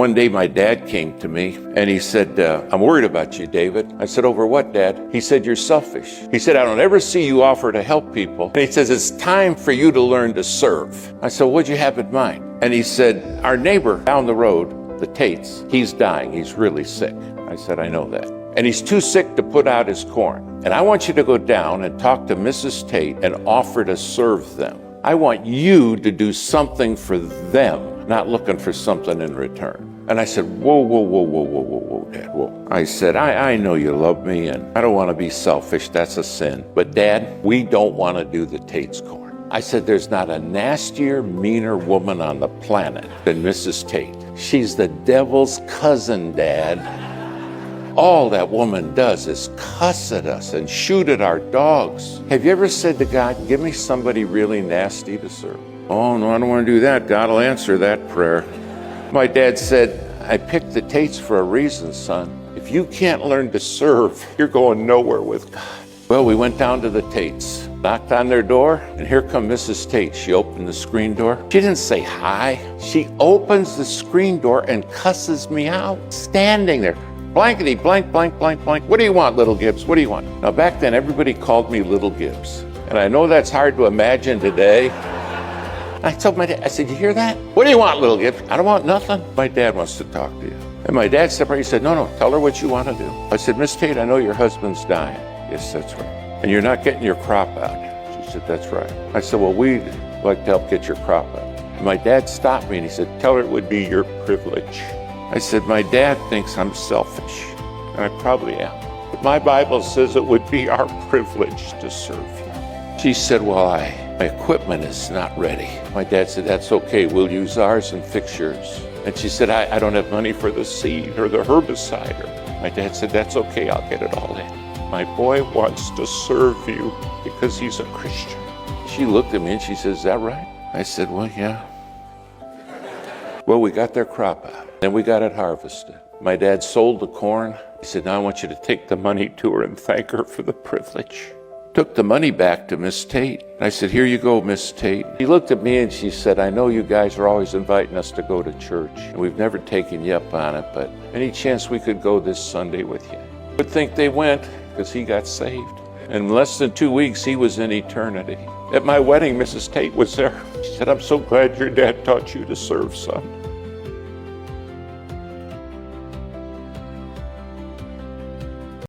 One day my dad came to me and he said, I'm worried about you, David. I said, over what, Dad? He said, you're selfish. He said, I don't ever see you offer to help people. And he says, it's time for you to learn to serve. I said, what'd you have in mind? And he said, our neighbor down the road, the Tates, he's dying. He's really sick. I said, I know that. And he's too sick to put out his corn. And I want you to go down and talk to Mrs. Tate and offer to serve them. I want you to do something for them, not looking for something in return. And I said, whoa, Dad, whoa. I said, I know you love me and I don't want to be selfish. That's a sin. But Dad, we don't want to do the Tate's corn. I said, there's not a nastier, meaner woman on the planet than Mrs. Tate. She's the devil's cousin, Dad. All that woman does is cuss at us and shoot at our dogs. Have you ever said to God, give me somebody really nasty to serve? Oh, no, I don't want to do that. God will answer that prayer. My dad said, I picked the Tates for a reason, son. If you can't learn to serve, you're going nowhere with God. Well, we went down to the Tates, knocked on their door, and here come Mrs. Tate. She opened the screen door. She didn't say hi. She opens the screen door and cusses me out, standing there. Blankety, blank, blank, blank, blank. What do you want, Little Gibbs? What do you want? Now, back then, everybody called me Little Gibbs. And I know that's hard to imagine today. I told my dad, I said, you hear that? What do you want, Little Gibbs? I don't want nothing. My dad wants to talk to you. And my dad stepped right, he said, no, tell her what you want to do. I said, Miss Tate, I know your husband's dying. Yes, that's right. And you're not getting your crop out. She said, that's right. I said, well, we'd like to help get your crop out. And my dad stopped me and he said, tell her it would be your privilege. I said, my dad thinks I'm selfish, and I probably am. But my Bible says it would be our privilege to serve you. She said, well, my equipment is not ready. My dad said, that's okay, we'll use ours and fix yours. And she said, I don't have money for the seed or the herbicide. My dad said, that's okay, I'll get it all in. My boy wants to serve you because he's a Christian. She looked at me and she said, is that right? I said, well, yeah. Well, we got their crop out. Then we got it harvested. My dad sold the corn. He said, now I want you to take the money to her and thank her for the privilege. Took the money back to Miss Tate. I said, here you go, Miss Tate. She looked at me and she said, I know you guys are always inviting us to go to church. And we've never taken you up on it, but any chance we could go this Sunday with you? Would think they went because he got saved. In less than 2 weeks, he was in eternity. At my wedding, Mrs. Tate was there. She said, I'm so glad your dad taught you to serve, son.